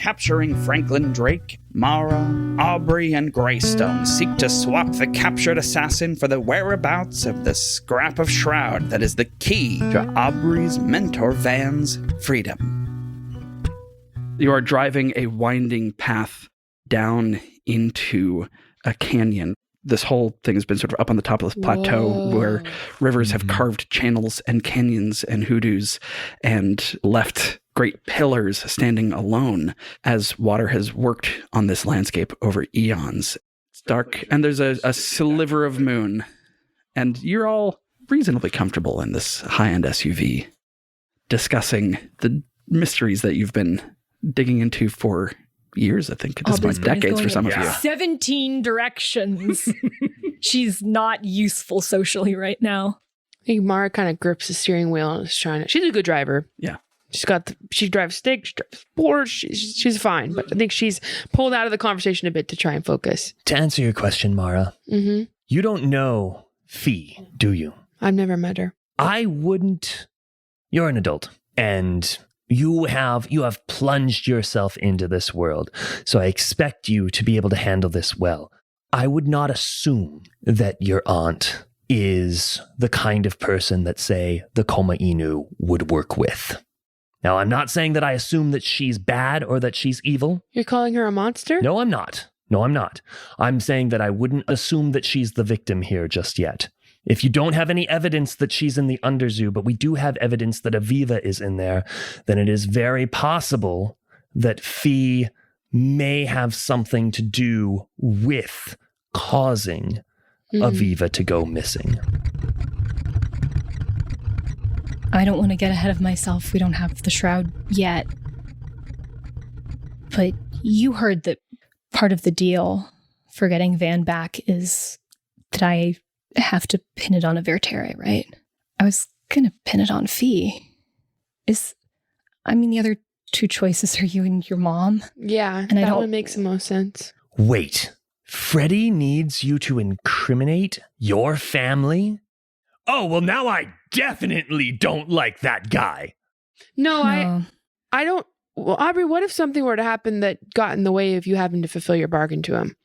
capturing Franklin Drake, Mara, Aubrey, and Greystone seek to swap the captured assassin for the whereabouts of the scrap of Shroud that is the key to Aubrey's mentor Van's freedom. You are driving a winding path down into a canyon. This whole thing has been sort of up on the top of this plateau where rivers have carved channels and canyons and hoodoos and left great pillars standing alone as water has worked on this landscape over eons. It's dark and there's a sliver of moon, and you're all reasonably comfortable in this high-end SUV discussing the mysteries that you've been digging into for years, I think, at this point, decades for some of you. 17 directions. She's not useful socially right now. I think Mara kind of grips the steering wheel and is trying to... She's a good driver. Yeah. She drives stick, she drives Porsche, she's fine. But I think she's pulled out of the conversation a bit to try and focus. To answer your question, Mara, you don't know Fee, do you? I've never met her. I wouldn't. You're an adult, and you have plunged yourself into this world, so I expect you to be able to handle this well. I would not assume that your aunt is the kind of person that, say, the Koma Inu would work with. Now, I'm not saying that I assume that she's bad or that she's evil. You're calling her a monster? No, I'm not. I'm saying that I wouldn't assume that she's the victim here just yet. If you don't have any evidence that she's in the Underzoo, but we do have evidence that Aviva is in there, then it is very possible that Fee may have something to do with causing Aviva to go missing. I don't want to get ahead of myself. We don't have the Shroud yet. But you heard that part of the deal for getting Van back is that I have to pin it on a Vertere, right? I was going to pin it on Fee. The other two choices are you and your mom. Yeah, and that one makes the most sense. Wait, Freddie needs you to incriminate your family? Oh, well, now I definitely don't like that guy. No. I don't. Well, Aubrey, what if something were to happen that got in the way of you having to fulfill your bargain to him?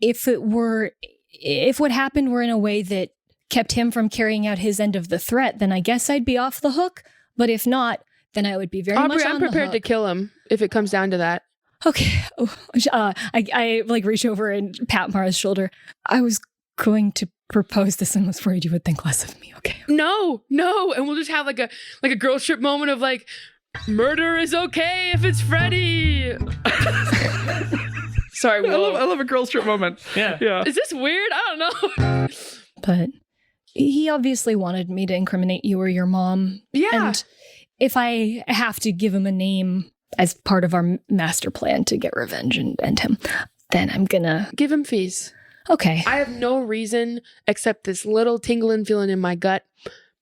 If what happened were in a way that kept him from carrying out his end of the threat, then I guess I'd be off the hook. But if not, then I would be very much on the hook. Aubrey, I'm prepared to kill him if it comes down to that. Okay. I reach over and pat Mara's shoulder. I was going to propose this and was worried you would think less of me. Okay. No. And we'll just have like a girls trip moment of like, murder is okay if it's Freddie. Sorry, I love a girls trip moment. Yeah. Is this weird? I don't know. But he obviously wanted me to incriminate you or your mom. Yeah. And if I have to give him a name as part of our master plan to get revenge and end him, then I'm gonna give him fees. Okay. I have no reason except this little tingling feeling in my gut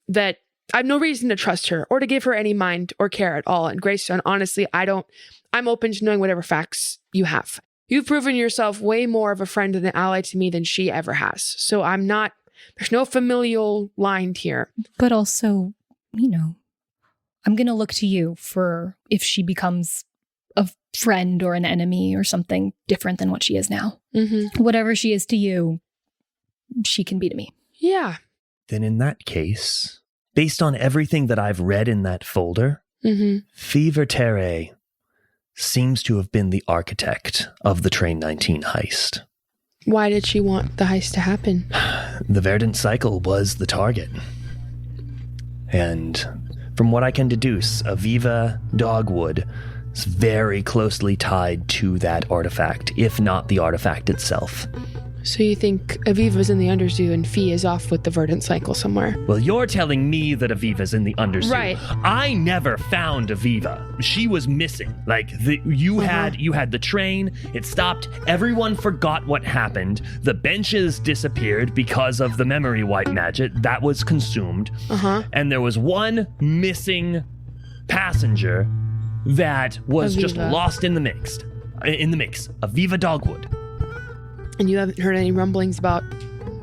that I have no reason to trust her or to give her any mind or care at all. And Greystone, honestly, I'm open to knowing whatever facts you have. You've proven yourself way more of a friend and an ally to me than she ever has. So there's no familial line here. But also, I'm going to look to you for if she becomes a friend or an enemy or something different than what she is now. Mm-hmm. Whatever she is to you, she can be to me. Yeah. Then in that case, based on everything that I've read in that folder, Fee Vertere seems to have been the architect of the Train 19 heist. Why did she want the heist to happen? The Verdant Cycle was the target. And from what I can deduce, Aviva Dogwood is very closely tied to that artifact, if not the artifact itself. So you think Aviva's in the Underzoo and Fee is off with the Verdant Cycle somewhere? Well, you're telling me that Aviva's in the Underzoo. Right. I never found Aviva. She was missing. You had the train, it stopped, everyone forgot what happened, the benches disappeared because of the memory wipe magic, that was consumed, and there was one missing passenger that was just lost in the mix. Aviva Dogwood. And you haven't heard any rumblings about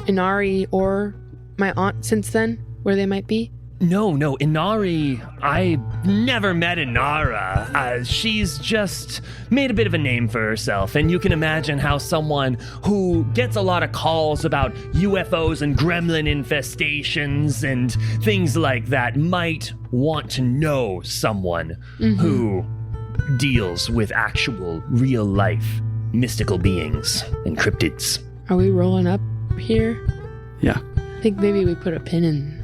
Inari or my aunt since then, where they might be? No, Inari, I never met Inara. She's just made a bit of a name for herself, and you can imagine how someone who gets a lot of calls about UFOs and gremlin infestations and things like that might want to know someone who deals with actual real-life mystical beings and cryptids. Are we rolling up here? Yeah. I think maybe we put a pin in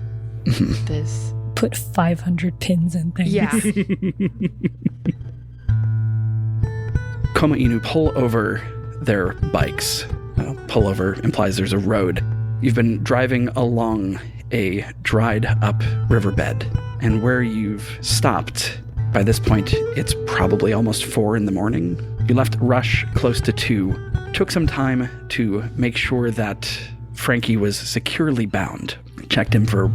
this. Put 500 pins in things. Yeah. Koma Inu pull over their bikes. Pull over implies there's a road. You've been driving along a dried up riverbed, and where you've stopped, by this point, it's probably almost 4 a.m. You left Rush close to 2. Took some time to make sure that Frankie was securely bound. Checked him for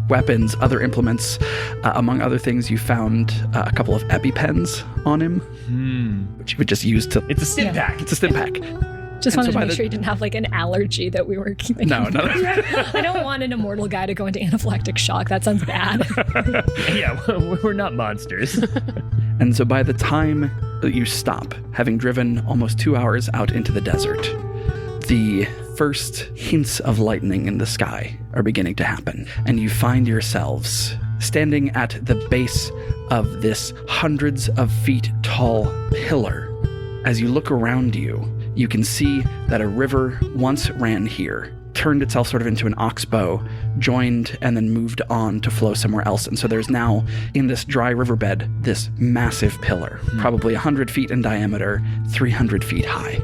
weapons, other implements. Among other things, you found a couple of EpiPens on him, which you would just use to... It's a stim pack. It's a stim pack. Just wanted to make sure he didn't have like an allergy that we were keeping. No. I don't want an immortal guy to go into anaphylactic shock. That sounds bad. Yeah, we're not monsters. And so by the time that you stop, having driven almost 2 hours out into the desert, the first hints of lightning in the sky are beginning to happen, and you find yourselves standing at the base of this hundreds of feet tall pillar. As you look around you, you can see that a river once ran here, turned itself sort of into an oxbow, joined, and then moved on to flow somewhere else. And so there's now, in this dry riverbed, this massive pillar, probably 100 feet in diameter, 300 feet high.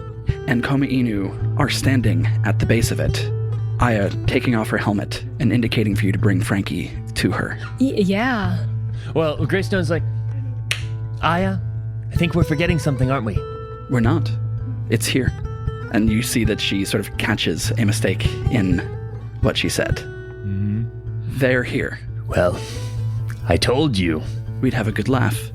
And Koma Inu are standing at the base of it, Aya taking off her helmet and indicating for you to bring Frankie to her. Yeah. Well, Greystone's like, Aya, I think we're forgetting something, aren't we? We're not. It's here. And you see that she sort of catches a mistake in what she said. They're here. Well, I told you. We'd have a good laugh.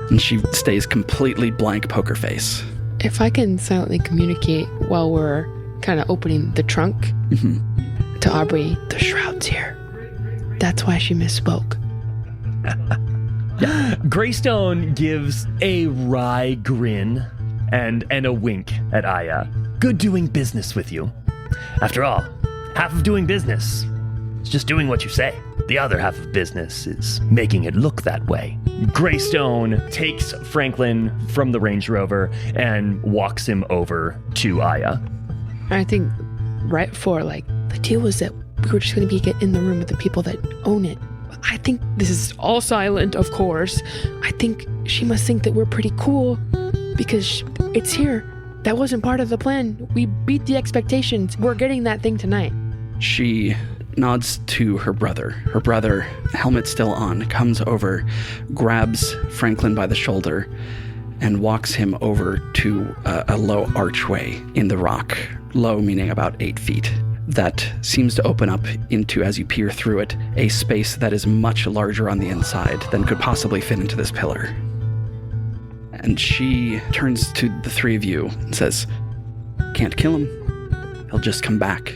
And she stays completely blank poker face. If I can silently communicate while we're kind of opening the trunk to Aubrey, the Shroud's here. That's why she misspoke. Greystone gives a wry grin and a wink at Aya. Good doing business with you. After all, half of doing business is just doing what you say. The other half of business is making it look that way. Greystone takes Franklin from the Range Rover and walks him over to Aya. I think right before, the deal was that we were just going to get in the room with the people that own it. I think this is all silent, of course. I think she must think that we're pretty cool because it's here. That wasn't part of the plan. We beat the expectations. We're getting that thing tonight. She nods to her brother. Her brother, helmet still on, comes over, grabs Franklin by the shoulder, and walks him over to a low archway in the rock. Low meaning about 8 feet. That seems to open up into, as you peer through it, a space that is much larger on the inside than could possibly fit into this pillar. And she turns to the three of you and says, "Can't kill him. He'll just come back.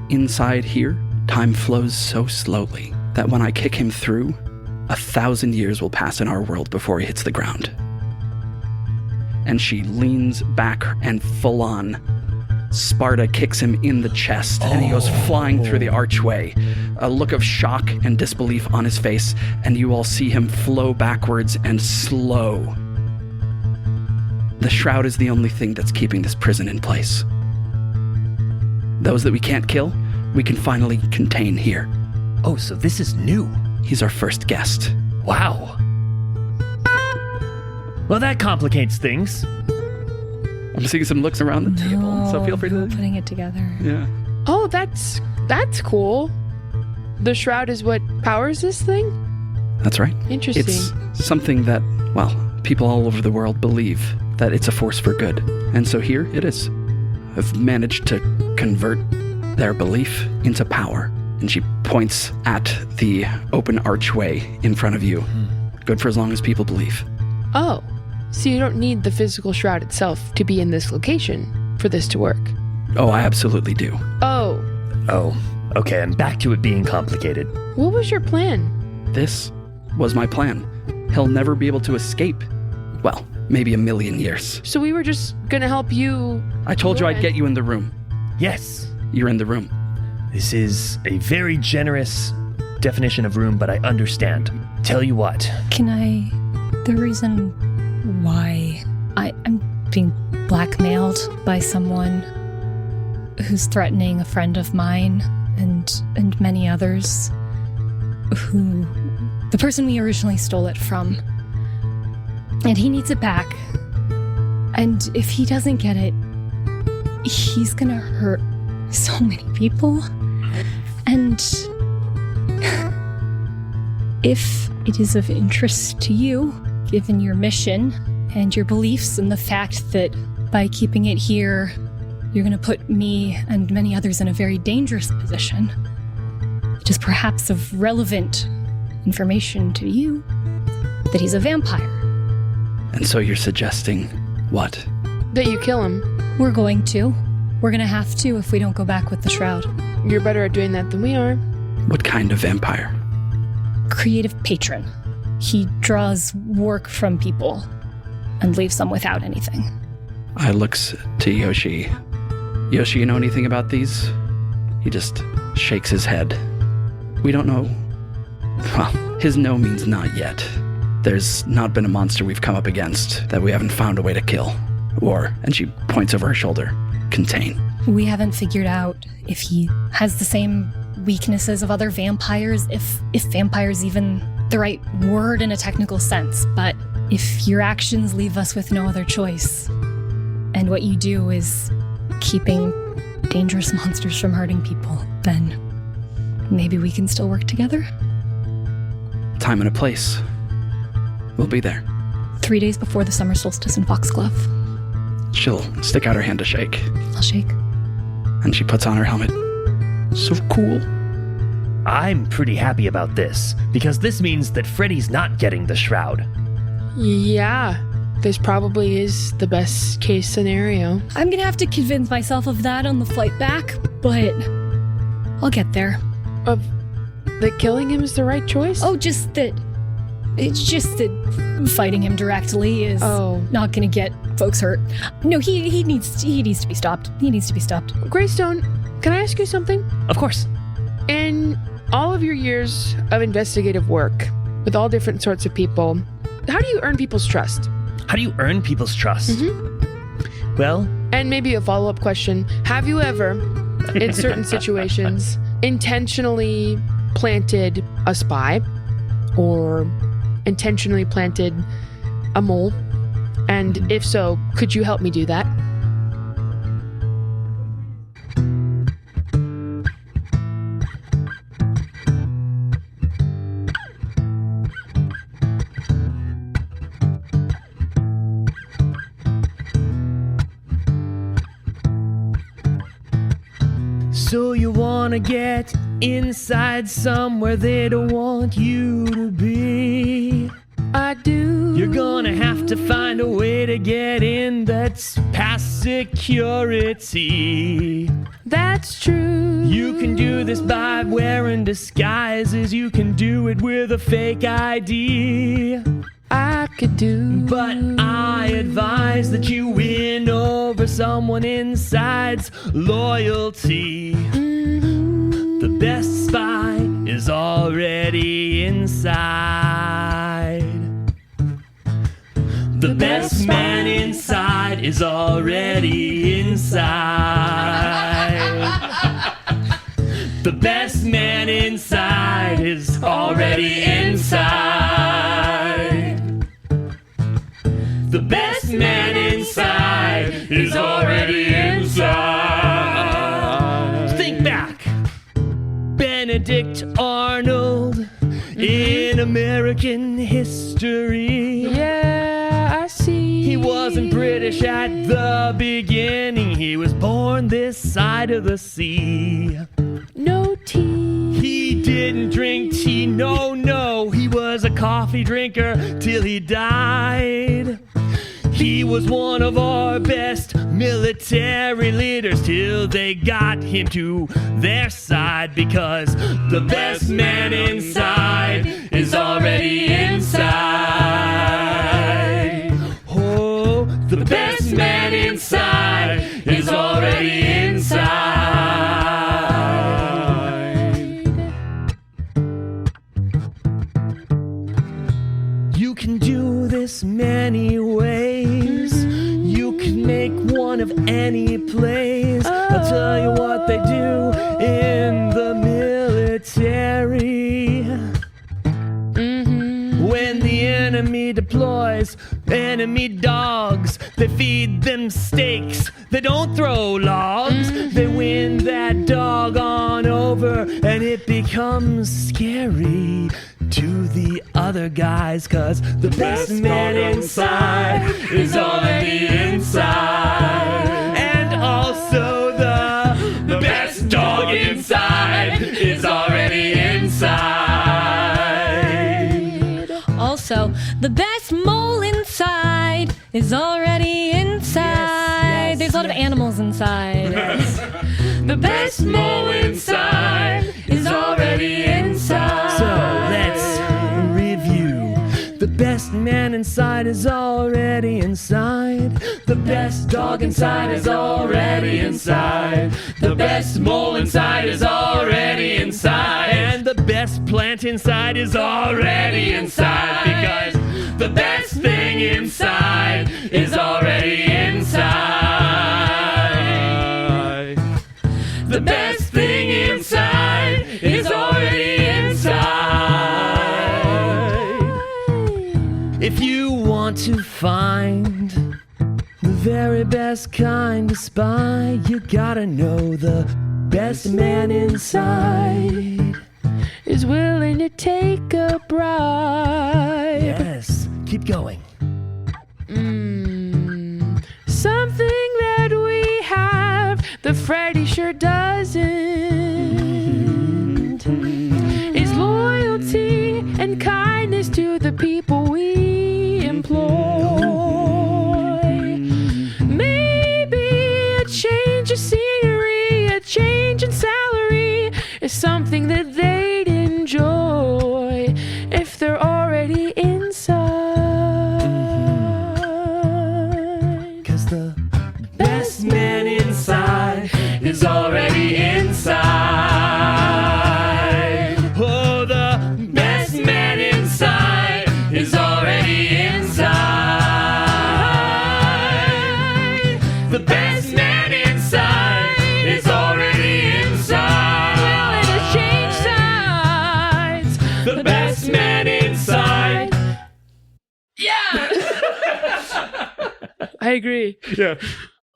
Inside here, time flows so slowly that when I kick him through, 1,000 years will pass in our world before he hits the ground." And she leans back and full on Sparta kicks him in the chest, and he goes flying through the archway, a look of shock and disbelief on his face, and you all see him flow backwards and slow. The Shroud is the only thing that's keeping this prison in place. Those that we can't kill, we can finally contain here. Oh, so this is new. He's our first guest. Wow. Well, that complicates things. I'm seeing some looks around the table, so feel free to... putting it together. Yeah. Oh, that's cool. The Shroud is what powers this thing? That's right. Interesting. It's something that, well, people all over the world believe that it's a force for good. And so here it is. I've managed to convert their belief into power. And she points at the open archway in front of you. Good for as long as people believe. Oh, so you don't need the physical Shroud itself to be in this location for this to work? Oh, I absolutely do. Oh. Okay, and back to it being complicated. What was your plan? This was my plan. He'll never be able to escape. Well, maybe a million years. So we were just gonna help you. I told you I'd get you in the room. Yes, You're in the room. this is a very generous definition of room, but I understand. Tell you what. The reason why I'm being blackmailed by someone who's threatening a friend of mine and many others, who the person we originally stole it from, and he needs it back. And if he doesn't get it, he's gonna hurt so many people. And if it is of interest to you, given your mission and your beliefs and the fact that by keeping it here, you're going to put me and many others in a very dangerous position, it is perhaps of relevant information to you that he's a vampire. And so you're suggesting what? That you kill him. We're going to. We're going to have to if we don't go back with the Shroud. You're better at doing that than we are. What kind of vampire? Creative patron. He draws work from people and leaves them without anything. I looks to Yoshi. Yoshi, you know anything about these? He just shakes his head. We don't know. Well, his no means not yet. There's not been a monster we've come up against that we haven't found a way to kill. Or, and she points over her shoulder, contain. We haven't figured out if he has the same weaknesses of other vampires, if vampire's even the right word in a technical sense. But if your actions leave us with no other choice, and what you do is keeping dangerous monsters from hurting people, then maybe we can still work together. Time and a place. We'll be there. 3 days before the summer solstice in Foxglove. She'll stick out her hand to shake. I'll shake. And she puts on her helmet. So cool. I'm pretty happy about this, because this means that Freddy's not getting the Shroud. Yeah, this probably is the best case scenario. I'm gonna have to convince myself of that on the flight back, but I'll get there. Of that killing him is the right choice? Oh, it's just that fighting him directly is not gonna get folks hurt. No, he needs to be stopped. He needs to be stopped. Greystone, can I ask you something? Of course. In all of your years of investigative work with all different sorts of people, how do you earn people's trust? How do you earn people's trust? Well, And maybe a follow-up question. Have you ever, in certain situations, intentionally planted a spy or intentionally planted a mole? And if so, could you help me do that? so you wanna get inside somewhere they don't want you to be. I do. You're gonna have to find a way to get in that's past security. That's true. You can do this by wearing disguises. You can do it with a fake ID. I could do. But I advise that you win over someone inside's loyalty. Mm-hmm. The best spy is already inside. The best man inside is already inside. The best man inside is already inside. The best man inside is already inside. Think back. Benedict Arnold in American history. Yeah, I see. He wasn't British at the beginning. He was born this side of the sea. No tea. He didn't drink tea, no. He was a coffee drinker till he died. He was one of our best military leaders till they got him to their side, because the best man inside is already inside. Oh, the best man inside is already inside. You can do this many ways. You can make one of any plays. I'll tell you what they do in the military. When the enemy deploys enemy dogs, they feed them steaks. They don't throw logs. They win that dog on over, and it becomes scary to the other guys, 'cause the best man inside is already inside. And also the best dog inside is already inside. Also, the best mole inside is already inside. There's a lot of animals inside. The best mole inside is already inside. So let's review. The best man inside is already inside. The best dog inside is already inside. The best mole inside is already inside. And the best plant inside is already inside. Because the best thing inside is already inside. The best thing inside is already inside. If you want to find the very best kind of spy, you gotta know the best man inside Is willing to take a bribe. Yes, keep going. Something that we have, the Freddy sure doesn't. Is loyalty and kindness to the people we employ. Maybe a change of scenery, a change in salary is something that they'd enjoy if they're already inside. Best man inside is already inside. Oh, the best man inside is already inside. The best man inside is already inside. Willing to change sides. The best man inside. Yeah. I agree. Yeah.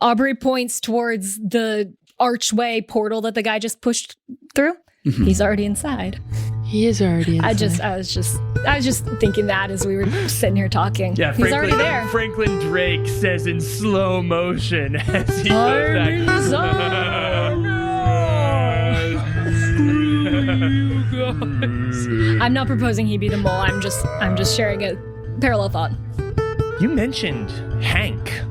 Aubrey points towards the archway portal that the guy just pushed through. He's already inside. He is already inside. I was just thinking that as we were sitting here talking. Yeah, he's already there. Franklin Drake says in slow motion as he goes back. I'm not proposing he be the mole. I'm just sharing a parallel thought. You mentioned Hank,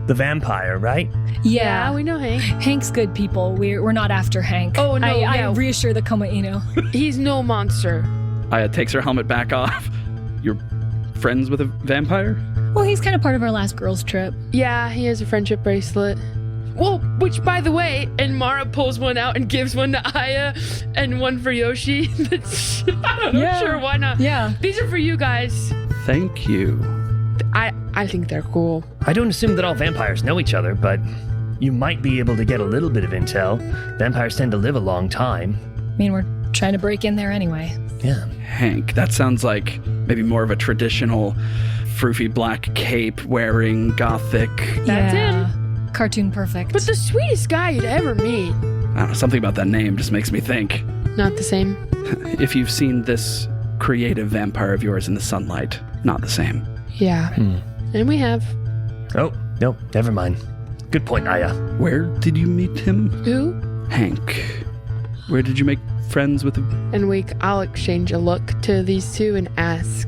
the vampire, right? Yeah, we know Hank. Hank's good people. We're not after Hank. Oh, no, I yeah. reassure the Komaino. He's no monster. Aya takes her helmet back off. You're friends with a vampire? Well, he's kind of part of our last girls' trip. Yeah, he has a friendship bracelet. Well, which, by the way, and Mara pulls one out and gives one to Aya and one for Yoshi. Yeah. Sure, why not? Yeah. These are for you guys. Thank you. I think they're cool. I don't assume that all vampires know each other, but you might be able to get a little bit of intel. Vampires tend to live a long time. I mean, we're trying to break in there anyway. Yeah. Hank, that sounds like maybe more of a traditional froofy black cape wearing gothic. That's him. Cartoon perfect. But the sweetest guy you'd ever meet. I don't know, something about that name just makes me think. Not the same. If you've seen this creative vampire of yours in the sunlight, not the same. Yeah. And we have. Oh, no, never mind. Good point, Aya. Where did you meet him? Who? Hank. Where did you make friends with him? And I'll exchange a look to these two and ask.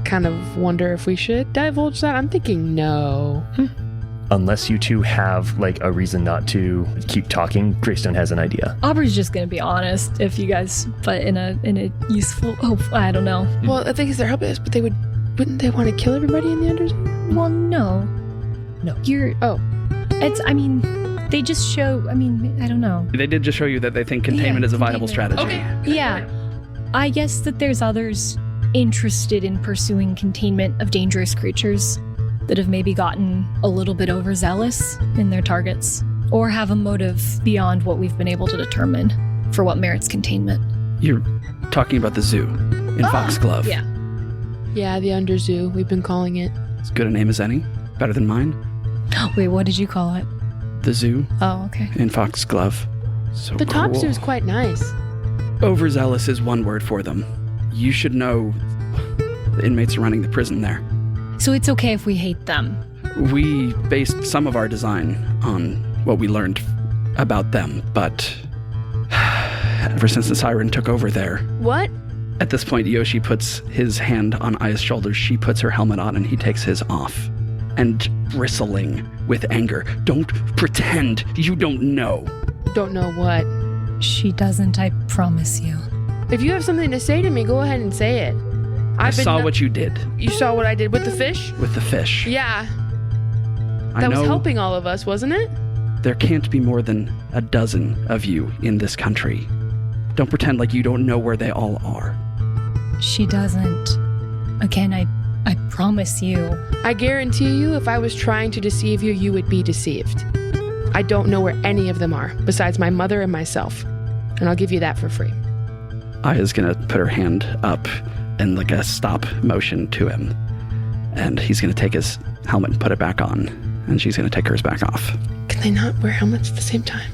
Kind of wonder if we should divulge that. I'm thinking no. unless you two have like a reason not to keep talking, Greystone has an idea. Aubrey's just gonna be honest if you guys, but in a useful. Oh, I don't know. Well, the thing is, they're helping us, but wouldn't they want to kill everybody in the Underzoo? Well, no. You're. Oh, They just show. I don't know. They did just show you that they think containment is a viable strategy. okay. Yeah, I guess that there's others interested in pursuing containment of dangerous creatures that have maybe gotten a little bit overzealous in their targets, or have a motive beyond what we've been able to determine for what merits containment. You're talking about the zoo in Foxglove. Yeah. Yeah, the Underzoo. We've been calling it. As good a name as any. Better than mine. Wait, what did you call it? The zoo Oh, okay. in Foxglove. So The top cool. zoo is quite nice. Overzealous is one word for them. You should know the inmates running the prison there. So it's okay if we hate them. We based some of our design on what we learned about them, but ever since the Siren took over there, What? at this point Yoshi puts his hand on Aya's shoulder, she puts her helmet on, and he takes his off. And bristling with anger, don't pretend you don't know. Don't know what. She doesn't, I promise you. If you have something to say to me, go ahead and say it. I saw what you did You saw what I did with the fish? with the fish. Yeah. I That was know helping all of us, wasn't it? there can't be more than a dozen of you in this country. Don't pretend like you don't know where they all are. She doesn't. Again, I promise you. I guarantee you, if I was trying to deceive you, you would be deceived. I don't know where any of them are, besides my mother and myself. And I'll give you that for free. Aya's gonna put her hand up in like a stop motion to him. And he's gonna take his helmet and put it back on. And she's gonna take hers back off. Can they not wear helmets at the same time?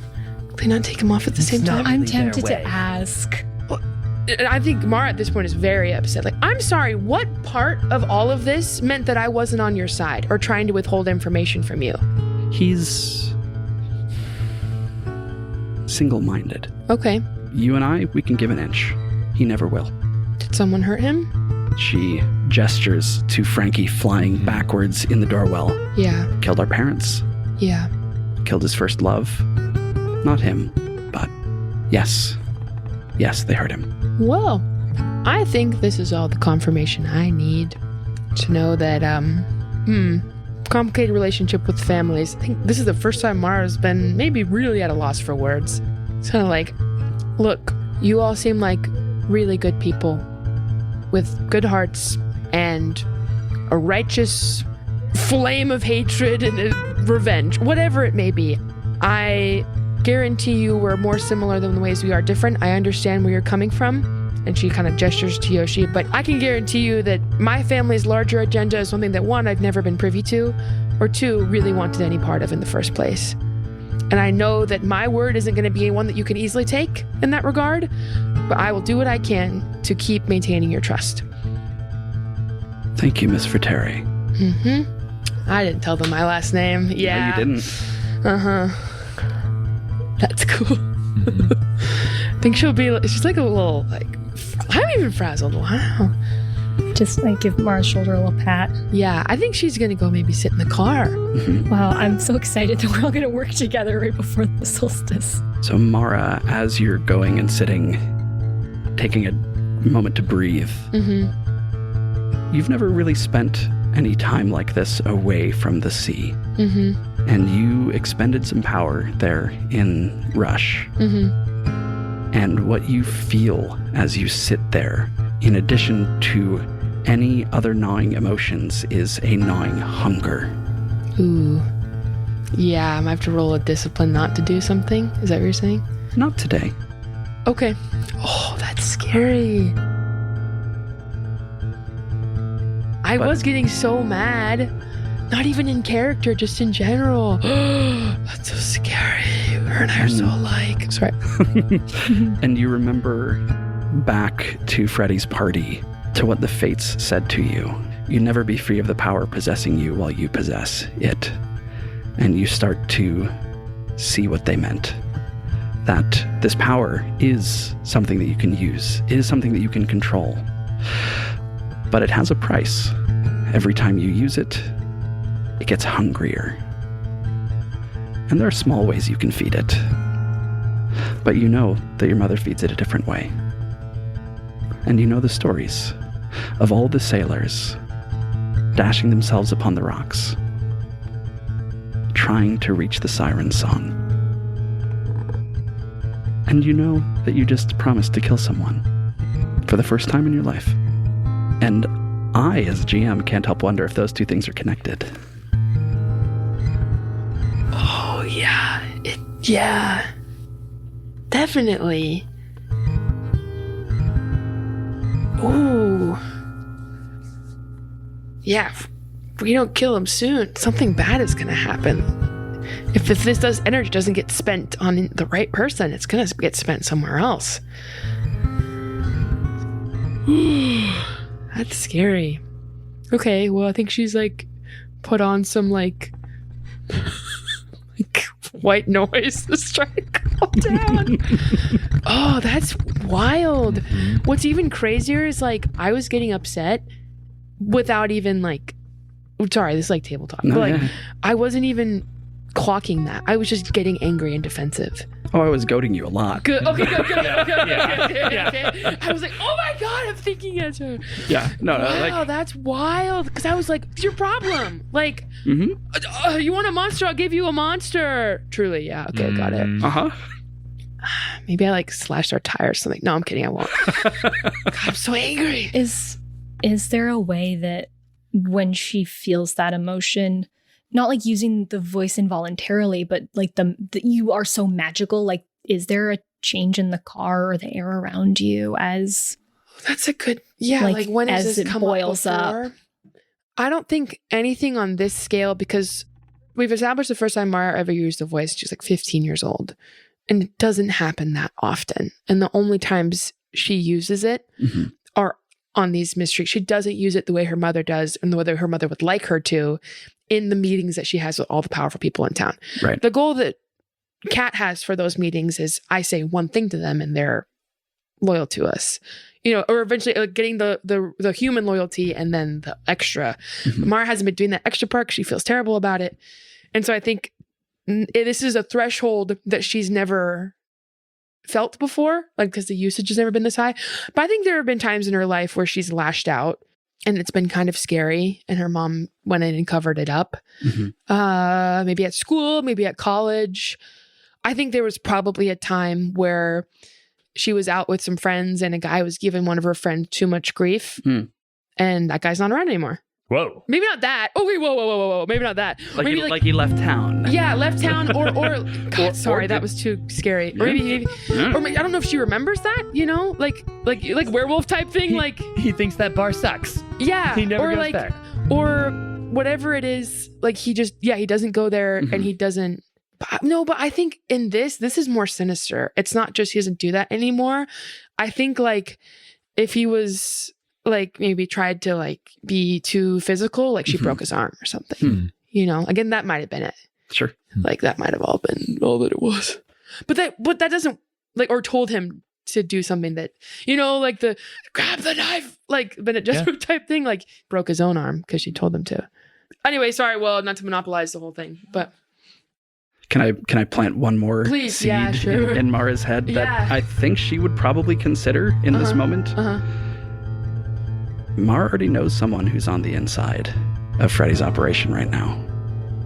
Can they not take them off at the same time? I'm Really their tempted way. to ask. I think Mara at this point is very upset. Like, I'm sorry, what part of all of this meant that I wasn't on your side or trying to withhold information from you? He's single-minded. Okay. You and I, we can give an inch. He never will. Did someone hurt him? She gestures to Frankie flying backwards in the doorwell. Yeah. Killed our parents. Yeah. Killed his first love. Not him, but yes. Yes, they hurt him. Well, I think this is all the confirmation I need to know that, complicated relationship with families. I think this is the first time Mara's been maybe really at a loss for words. It's kind of like, look, you all seem like really good people with good hearts and a righteous flame of hatred and revenge, whatever it may be. I guarantee you we're more similar than the ways we are different. I understand where you're coming from. And she kind of gestures to Yoshi, but I can guarantee you that my family's larger agenda is something that, one, I've never been privy to, or two, really wanted any part of in the first place. And I know that my word isn't going to be one that you can easily take in that regard, but I will do what I can to keep maintaining your trust. Thank you, Miss Vertere. Mm-hmm. I didn't tell them my last name. Yeah. No, you didn't. Uh-huh. That's cool. I think she's like a little, like, I'm even frazzled. Wow. Just like give Mara's shoulder a little pat. Yeah, I think she's going to go maybe sit in the car. Wow, I'm so excited that we're all going to work together right before the solstice. So Mara, as you're going and sitting, taking a moment to breathe, you've never really spent any time like this away from the sea. And you expended some power there in Rush. And what you feel as you sit there, in addition to any other gnawing emotions, is a gnawing hunger. Ooh. Yeah, I'm going to have to roll a discipline not to do something. Is that what you're saying? Not today. Okay. Oh, that's scary. I was getting so mad. Not even in character, just in general. That's so scary. Her and I are so alike. Sorry. And you remember back to Freddy's party, to what the fates said to you. You never be free of the power possessing you while you possess it. And you start to see what they meant. That this power is something that you can use. It is something that you can control. But it has a price. Every time you use it, it gets hungrier And there are small ways you can feed it. But you know that your mother feeds it a different way. And you know the stories of all the sailors dashing themselves upon the rocks, trying to reach the siren song. And you know that you just promised to kill someone for the first time in your life. And I, as GM, can't help wonder if those two things are connected. Oh, yeah. Definitely. Ooh. Yeah, if we don't kill him soon, something bad is going to happen. If this energy doesn't get spent on the right person, it's going to get spent somewhere else. That's scary. Okay, well, I think she's like put on some like white noise to try to calm down. Oh, that's wild. What's even crazier is like I was getting upset without even like, sorry, this is like table talk. But like I wasn't even clocking that. I was just getting angry and defensive. Oh, I was goading you a lot. Good. Okay, good. Okay. I was like, oh my God, I'm thinking as her. Yeah. No, wow, that's wild. Because I was like, it's your problem. Like, you want a monster? I'll give you a monster. Truly, yeah. Okay, got it. Uh-huh. Maybe I like slashed our tire or something. No, I'm kidding. I won't. God, I'm so angry. Is there a way that when she feels that emotion, not like using the voice involuntarily, but like the you are so magical, like is there a change in the car or the air around you as that's a good like when as has this it come boils up? I don't think anything on this scale, because we've established the first time Mara ever used a voice, she's like 15 years old. And it doesn't happen that often. And the only times she uses it are on these mysteries. She doesn't use it the way her mother does and the way her mother would like her to in the meetings that she has with all the powerful people in town. Right. The goal that Kat has for those meetings is I say one thing to them and they're loyal to us. You know, or eventually getting the human loyalty and then the extra. Mara hasn't been doing that extra part because she feels terrible about it. And so I think this is a threshold that she's never felt before, like because the usage has never been this high. But I think there have been times in her life where she's lashed out and it's been kind of scary and her mom went in and covered it up. Maybe at school, maybe at college. I think there was probably a time where she was out with some friends and a guy was giving one of her friends too much grief and that guy's not around anymore. Whoa. Maybe not that. Oh, wait, whoa. Maybe not that. Like, maybe like he left town. Yeah, left town or God, sorry, that was too scary. Or maybe or maybe, I don't know if she remembers that, you know? Like werewolf type thing. He thinks that bar sucks. Yeah. He never or goes back. Or whatever it is, like he just, he doesn't go there and he doesn't. But I think in this is more sinister. It's not just he doesn't do that anymore. I think like if he was like maybe tried to like be too physical, like she broke his arm or something, you know, again, that might've been it. Sure. Like that might've all been all that it was, but that doesn't like, or told him to do something that, you know, like the grab the knife, like Bennett Jessup type thing, like broke his own arm because she told him to. Anyway, sorry. Well, not to monopolize the whole thing, but can I plant one more seed in Mara's head that I think she would probably consider in this moment? Mara already knows someone who's on the inside of Freddy's operation right now.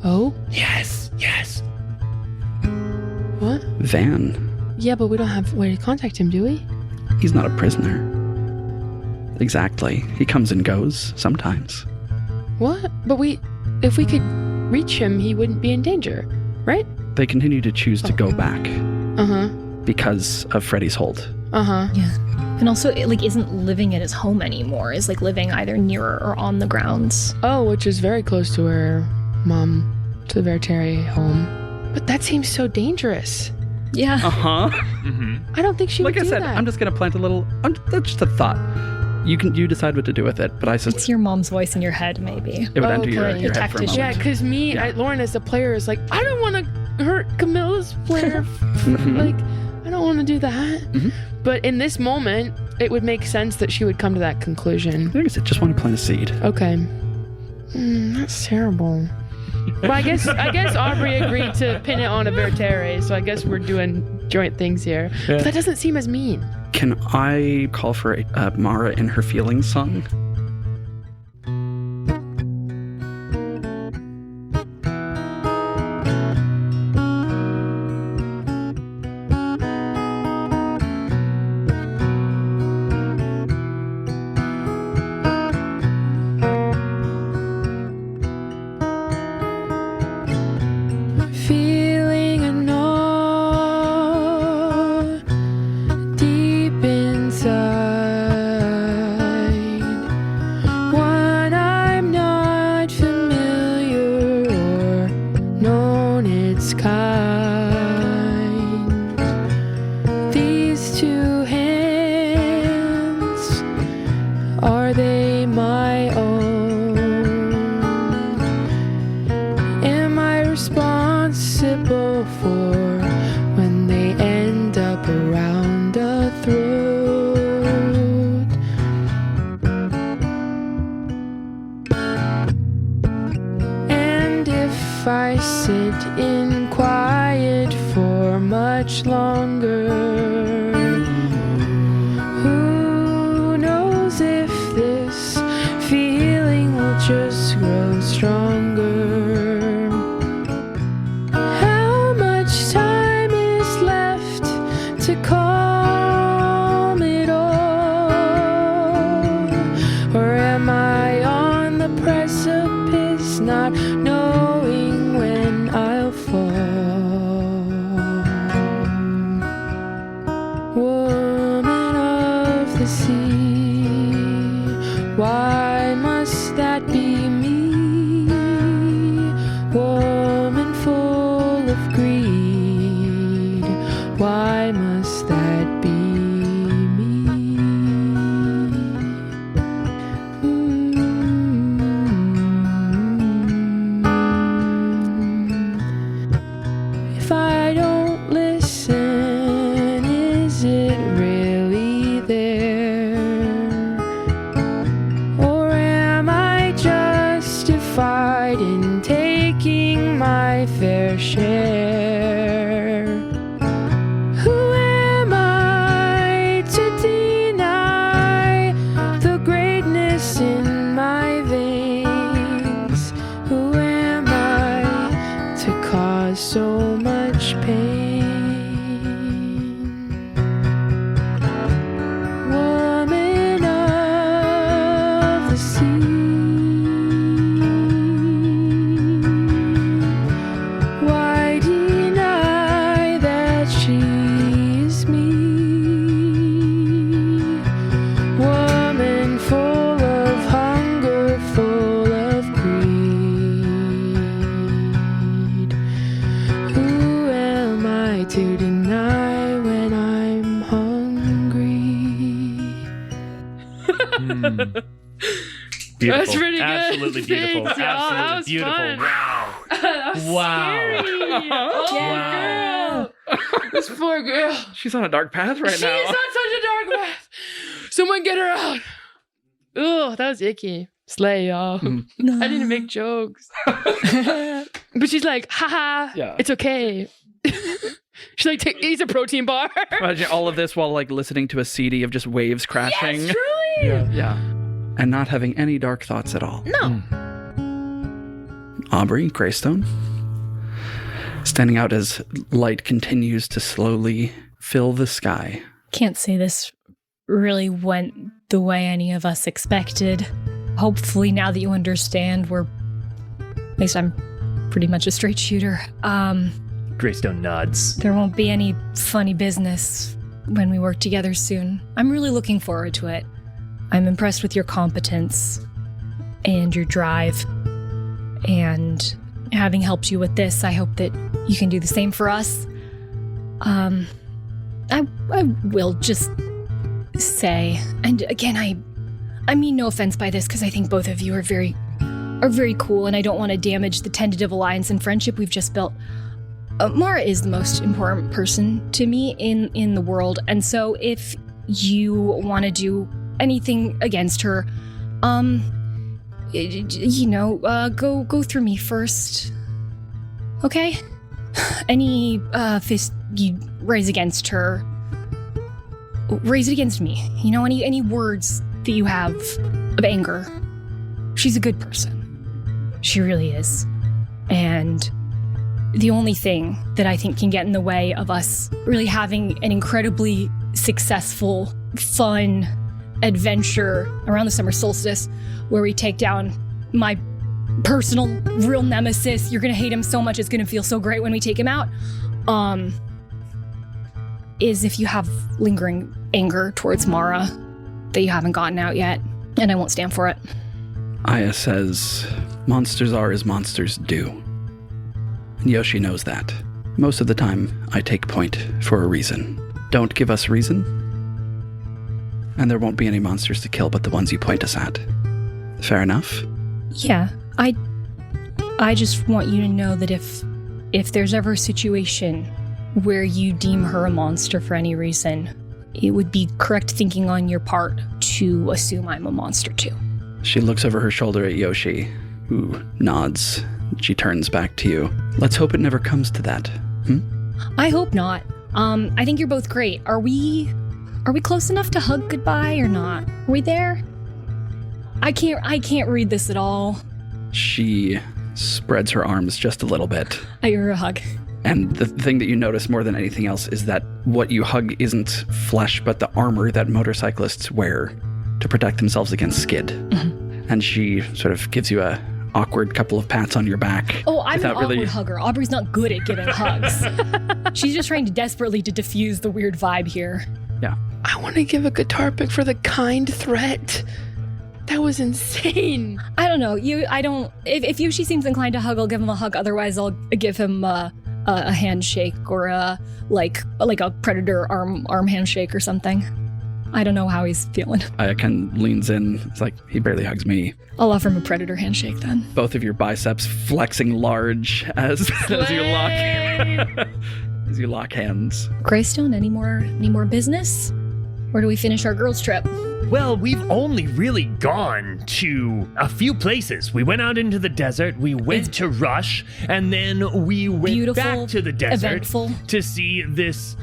Oh? Yes. What? Van. Yeah, but we don't have a way to contact him, do we? He's not a prisoner. Exactly. He comes and goes sometimes. What? But if we could reach him, he wouldn't be in danger, right? They continue to choose to go back. Because of Freddy's hold. Yeah. And also, it like isn't living at his home anymore. Is like living either near or on the grounds. Oh, which is very close to her mom, to the Vertere home. But that seems so dangerous. Yeah. I don't think she would do that. Like I said, I'm just going to plant a little, that's just a thought. You decide what to do with it, but I said it's your mom's voice in your head, maybe. It would enter your head for a moment. Yeah, because Lauren as a player is like, I don't want to hurt Camilla's player. Like, I don't want to do that. But in this moment, it would make sense that she would come to that conclusion. Like I said, just want to plant a seed. Okay. That's terrible. Well, I guess Aubrey agreed to pin it on a Vertere, so I guess we're doing joint things here. Yeah. But that doesn't seem as mean. Can I call for Mara in her feelings song? Feeling a gnaw deep inside, one I'm not familiar or known its kind. These two hands, are they my own? Am I responsible for when they end up around a throat? And if I sit in quiet for much longer, who knows if this feeling will just grow stronger? How much time is left to calm it all? Or am I on the precipice, not knowing when I'll fall? Woman of the sea, why must that be me? Woman full of greed, why must that be me? If I don't listen, is it really there? Or am I justified in taking my fair share? Who am I to deny the greatness in my veins? Who am I to cause so much pain? Woman of the sea, why deny that she is me? Woman full of hunger, full of greed. Who am I to deny when I'm hungry? Beautiful. That's pretty good. Absolutely beautiful. Thanks, y'all. Absolutely That was beautiful. fun. Wow. That was Wow. scary. Oh, Wow. girl. This poor girl. She's on a dark path right She's now. on such a dark path. Someone get her out. Ugh, that was icky. Slay, y'all. I didn't make jokes. But she's like, haha, Yeah. it's okay. She's like, eats a protein bar. Imagine all of this while like listening to a CD of just waves crashing. Yes, truly. Yeah. And not having any dark thoughts at all. No. Aubrey, Greystone, standing out as light continues to slowly fill the sky. Can't say this really went the way any of us expected. Hopefully, now that you understand, at least I'm pretty much a straight shooter. Greystone nods. There won't be any funny business when we work together soon. I'm really looking forward to it. I'm impressed with your competence and your drive. And having helped you with this, I hope that you can do the same for us. I will just say, and again, I mean no offense by this, because I think both of you are very cool, and I don't want to damage the tentative alliance and friendship we've just built. Mara is the most important person to me in the world, and so if you want to do anything against her, go through me first. Okay? Any fist you raise against her, raise it against me. You know, any words that you have of anger. She's a good person. She really is. And the only thing that I think can get in the way of us really having an incredibly successful, fun adventure around the summer solstice where we take down my personal real nemesis. You're gonna hate him so much, it's gonna feel so great when we take him out. Is if you have lingering anger towards Mara that you haven't gotten out yet, and I won't stand for it. Aya says, monsters are as monsters do. And Yoshi knows that. Most of the time, I take point for a reason. Don't give us reason, and there won't be any monsters to kill but the ones you point us at. Fair enough? Yeah, I just want you to know that if there's ever a situation where you deem her a monster for any reason, it would be correct thinking on your part to assume I'm a monster too. She looks over her shoulder at Yoshi, who nods. She turns back to you. Let's hope it never comes to that. I hope not. I think you're both great. Are we close enough to hug goodbye or not? Are we there? I can't read this at all. She spreads her arms just a little bit. I give her a hug. And the thing that you notice more than anything else is that what you hug isn't flesh, but the armor that motorcyclists wear to protect themselves against skid. Mm-hmm. And she sort of gives you a awkward couple of pats on your back. Oh, I'm an awkward hugger. Aubrey's not good at giving hugs. She's just trying desperately to diffuse the weird vibe here. Yeah. I want to give a guitar pick for the kind threat. That was insane. I don't know. If Yoshi seems inclined to hug, I'll give him a hug. Otherwise, I'll give him a handshake or a predator arm handshake or something. I don't know how he's feeling. Ayakan leans in. It's like, he barely hugs me. I'll offer him a predator handshake then. Both of your biceps flexing large as you lock hands. Greystone, any more business? Or do we finish our girls' trip? Well, we've only really gone to a few places. We went out into the desert, we went to Rush, and then we went back to the desert eventful. To see this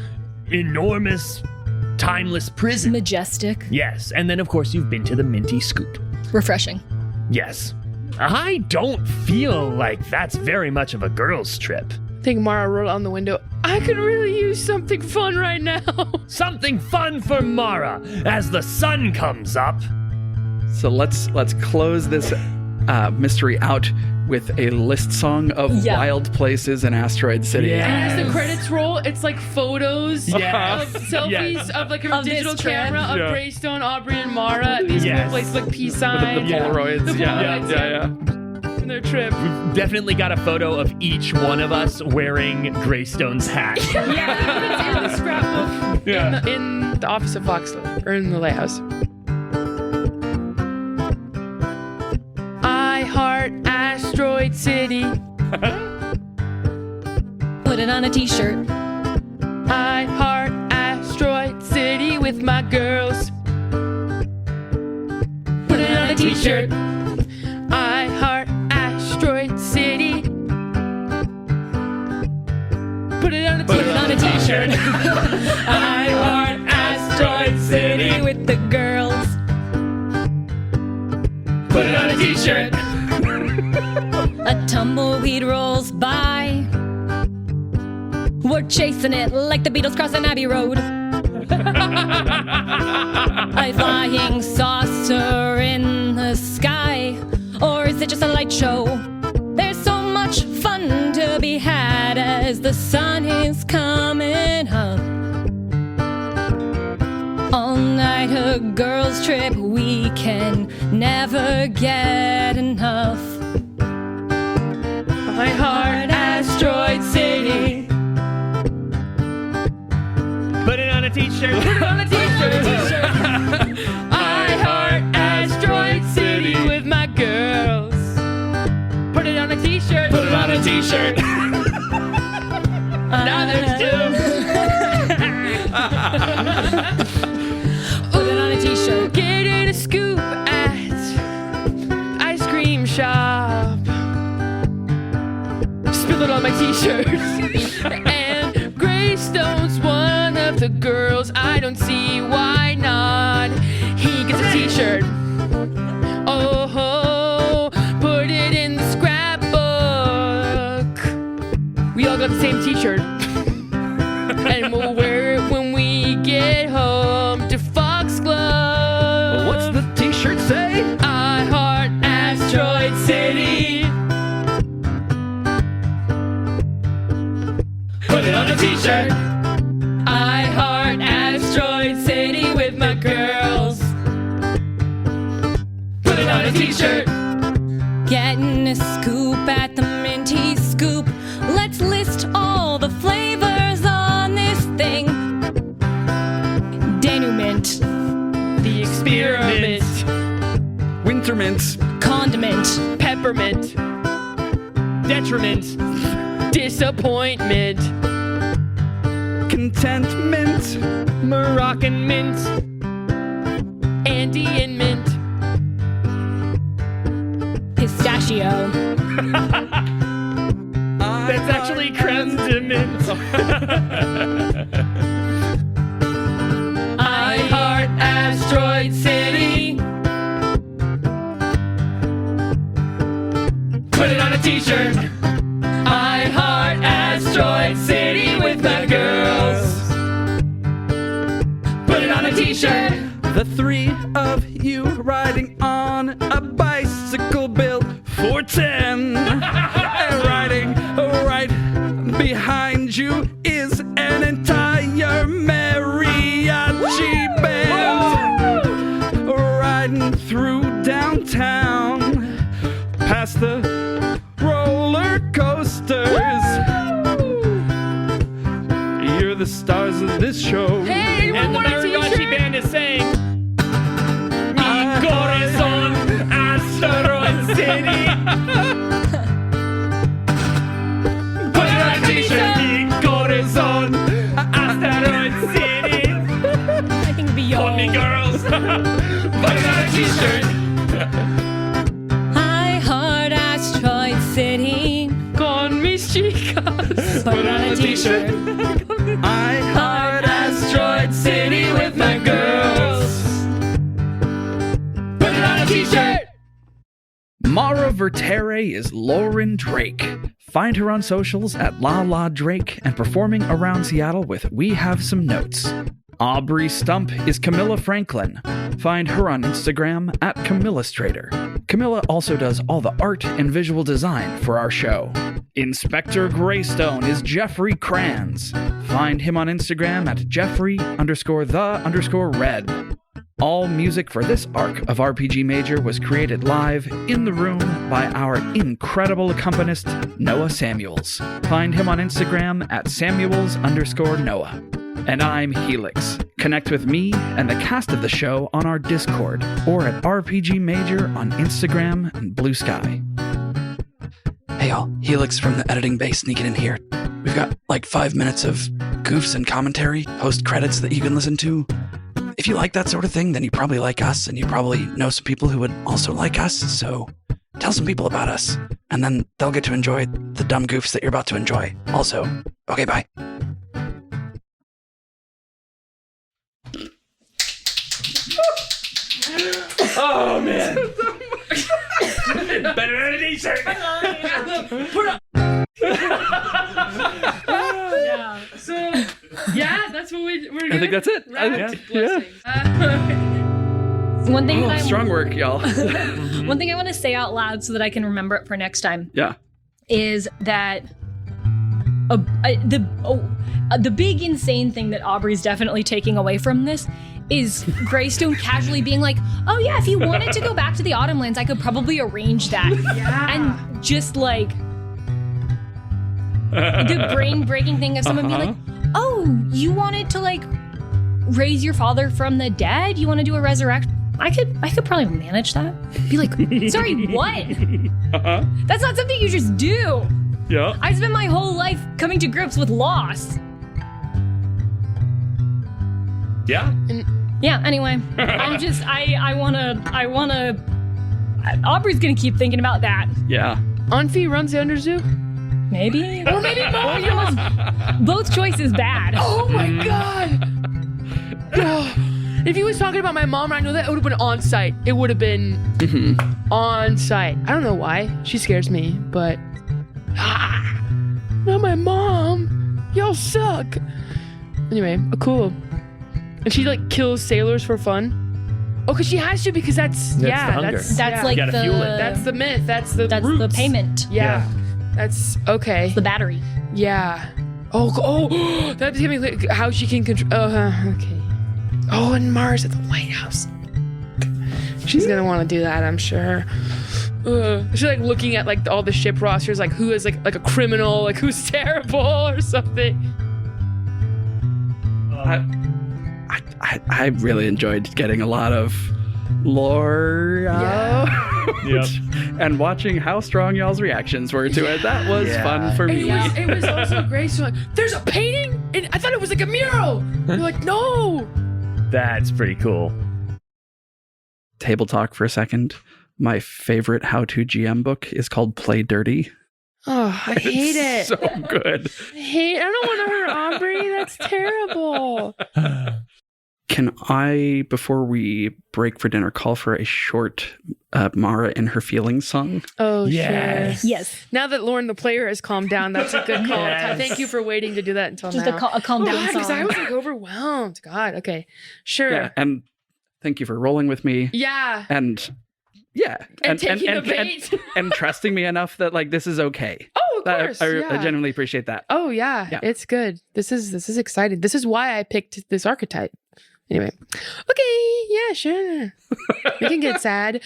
enormous, timeless prison. Majestic. Yes, and then of course you've been to the Minty Scoot. Refreshing. Yes. I don't feel like that's very much of a girl's trip. I think Mara wrote on the window, I could really use something fun right now. Something fun for Mara as the sun comes up. So let's close this mystery out with a list song of wild places in Asteroid City. Yes. And as the credits roll, it's like photos of selfies of like a digital camera of Greystone, Aubrey, and Mara at these cool places like peace signs. The Polaroids. The Polaroids, yeah. Their trip. We've definitely got a photo of each one of us wearing Greystone's hat. Yeah, it's in the scrapbook in the office of Foxley, or in the lighthouse. I heart Asteroid City. Put it on a t-shirt. I heart Asteroid City with my girls. Put it on a t-shirt. I heart Asteroid City. Put it on a t-shirt. I heart Asteroid City with the girls. Put it on a t-shirt. A tumbleweed rolls by. We're chasing it like the Beatles crossing Abbey Road. A flying saucer in the sky. Or is it just a light show? There's so much fun to be had as the sun is coming up. All night a girls' trip, we can never get enough. I heart Asteroid City. Put it on a t-shirt. Put it on a t-shirt. I heart Asteroid City with my girls. Put it on a t-shirt. Put it on a t-shirt. Now there's two. Put it on a t-shirt. Getting a scoop at ice cream shop. Spill it on my t-shirt. t-shirt. And Greystone's one of the girls. I don't see why not. He gets a t-shirt. Oh ho, put it in the scrapbook. We all got the same t-shirt. And we'll wear it when we get home to Foxglove. What's the t-shirt say? I heart Asteroid City. Put it on a t-shirt. I heart Asteroid City with my girls. Put it on a t-shirt. Getting a scoop at the Minty Scoop. Let's list all the flavors on this thing. Denumint, The experiment. Wintermint. condiment, Peppermint. Detriment. Disappointment. Contentment. Moroccan mint. Andean mint. pistachio, That's actually creme de mint. I heart Asteroid City. Put it on a t-shirt. I heart Asteroid City with my girls. Put it on a t-shirt. The three of you riding on a bicycle built for 10. And riding right behind you is an entire mariachi band. Riding through downtown past the roller coasters. You're the stars of this show. Hey, And the mariachi band is saying, Mi corazón, Asteroid City. Put it on a t-shirt. Mi corazón, Asteroid City. I think it'd be Call me girls. Put it on a t-shirt. I heart Asteroid City. Con mis chicas. Put it on a t-shirt. I heart Asteroid City with my girls. Put it on a t-shirt. Mara Vertere is Lauren Drake. Find her on socials at La Drake and performing around Seattle with We Have Some Notes. Aubrey Stump is Camilla Franklin. Find her on Instagram at Camillastrator. Camilla also does all the art and visual design for our show. Inspector Greystone is Jeffrey Kranz. Find him on Instagram at Jeffrey_the_red. All music for this arc of RPG Major was created live in the room by our incredible accompanist, Noah Samuels. Find him on Instagram at Samuels_Noah. And I'm Helix. Connect with me and the cast of the show on our Discord or at RPG Major on Instagram and Blue Sky. Hey y'all, Helix from the editing bay sneaking in here. We've got like 5 minutes of goofs and commentary, post credits that you can listen to. If you like that sort of thing, then you probably like us, and you probably know some people who would also like us, so tell some people about us, and then they'll get to enjoy the dumb goofs that you're about to enjoy also. Okay, bye. Oh, man. Better than a t-shirt. Yeah. So, yeah, that's what we're I think that's it. One thing that Strong work, y'all. one thing I want to say out loud so that I can remember it for next time Yeah. is that the big insane thing that Aubrey's definitely taking away from this is Greystone casually being like, oh yeah, if you wanted to go back to the Autumnlands, I could probably arrange that. Yeah. And just like the brain-breaking thing of someone being like, oh, you wanted to like raise your father from the dead? You want to do a resurrection? I could probably manage that. Be like, sorry, what? That's not something you just do. Yeah. I spent my whole life coming to grips with loss. Yeah. Yeah, anyway, I wanna, Aubrey's gonna keep thinking about that. Yeah. Anfi runs the Underzoo. Maybe. Or maybe mom. Both choices bad. Oh my god. Oh. If he was talking about my mom, I know that it would have been on site. It would have been on site. I don't know why. She scares me, but not my mom. Y'all suck. Anyway, cool. And she like kills sailors for fun. Oh, because she has to, because that's the hunger. That's yeah. like You gotta fuel it. That's the myth. That's the that's roots. the payment. Yeah. That's okay. The battery. Yeah. Oh, that's gonna be like how she can control. Okay. Oh, and Mars at the White House. She's gonna want to do that, I'm sure. She's like looking at like all the ship rosters, like who is like a criminal, like who's terrible or something. I really enjoyed getting a lot of lore out and watching how strong y'all's reactions were to it. That was fun for me. It was also great. So like, there's a painting, and I thought it was like a mural. You're like, no. That's pretty cool. Table talk for a second. My favorite how-to GM book is called Play Dirty. Oh, I hate it. So good. I don't want to hurt Aubrey. That's terrible. Can I, before we break for dinner, call for a short Mara in her feelings song? Oh, Yes. sure. Yes. Now that Lauren the player has calmed down, that's a good call. Yes. Thank you for waiting to do that until Just now. a calm down Because song. I was like overwhelmed. God. Okay. Sure. Yeah, and thank you for rolling with me. Yeah. And Taking the bait. and trusting me enough that like this is okay. Oh, of course. I yeah. genuinely appreciate that. Oh yeah, it's good. This is exciting. This is why I picked this archetype. Anyway, okay, yeah, sure. We can get sad.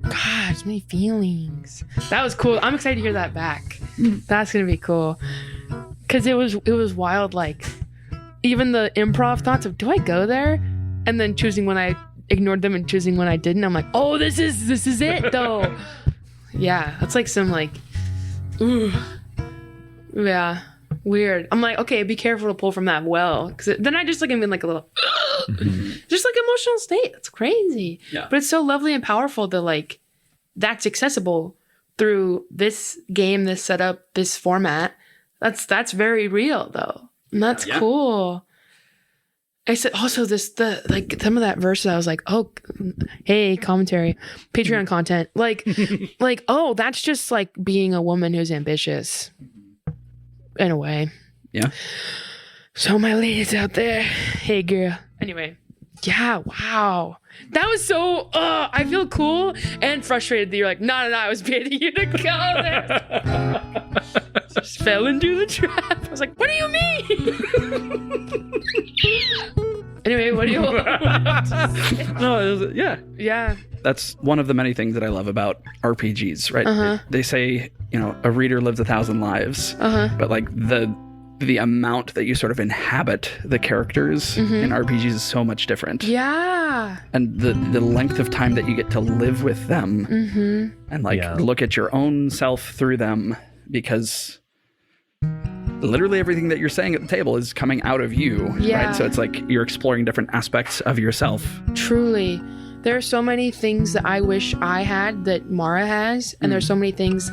God, so many feelings. That was cool. I'm excited to hear that back. That's gonna be cool. Cause it was wild. Like even the improv thoughts of do I go there, and then choosing when I ignored them and choosing when I didn't. I'm like, oh, this is it though. Yeah, that's like some like, ooh, yeah, weird. I'm like, okay, be careful to pull from that well, because then I just like am in like a little, just like emotional state. That's crazy. Yeah. But it's so lovely and powerful that like that's accessible through this game, this setup, this format. That's very real though, and that's cool. I said also like some of that verses I was like, oh, hey, commentary, Patreon content, like oh, that's just like being a woman who's ambitious in a way. Yeah. So my ladies out there, hey girl. Anyway, yeah, wow, that was so. I feel cool and frustrated that you're like, no, I was baiting you to go there. Just fell into the trap. I was like, what do you mean? Anyway, what do you want? No, Yeah. that's one of the many things that I love about RPGs, right? They say, a reader lives 1,000 lives, but like the amount that you sort of inhabit the characters in RPGs is so much different. Yeah. And the length of time that you get to live with them and like look at your own self through them, because literally everything that you're saying at the table is coming out of you, right? So it's like you're exploring different aspects of yourself. Truly. There are so many things that I wish I had that Mara has, and there's so many things,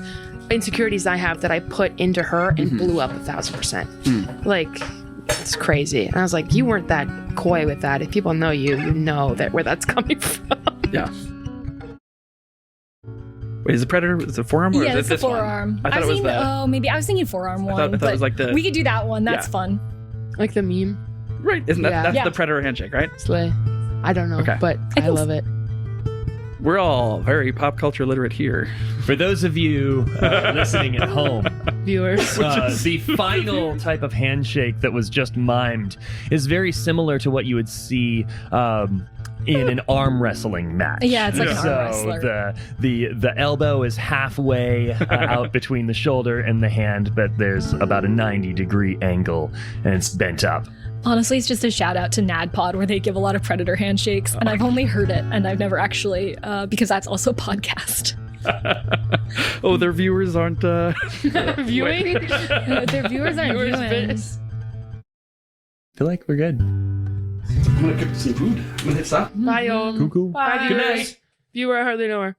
insecurities I have that I put into her and blew up 1,000%. Like, it's crazy. And I was like, you weren't that coy with that. If people know you, you know that where that's coming from. Yeah. Wait, is the predator? Is it forearm or Yeah, is it it's the this forearm. one? I thought it was the. Maybe I was thinking forearm one. I thought it was like the. We could do that one. That's fun. Like the meme. Right, isn't that that's Yeah. the predator handshake, right? Slay. I don't know, Okay. but I love it. We're all very pop culture literate here. For those of you listening at home, Viewers. the final type of handshake that was just mimed is very similar to what you would see in an arm wrestling match. Yeah, it's like an so arm wrestler. the elbow is halfway out between the shoulder and the hand, but there's about a 90-degree angle and it's bent up. Honestly, it's just a shout out to NADPOD where they give a lot of Predator handshakes, and I've only heard it, and I've never actually, because that's also a podcast. Oh, their viewers aren't. Viewing? Their viewers aren't Viewers viewing. bits. I feel like we're good. I'm gonna cook some food. I'm gonna hit stop. Bye, y'all. Cool. Bye, Good viewers. night. Viewer, I hardly know her.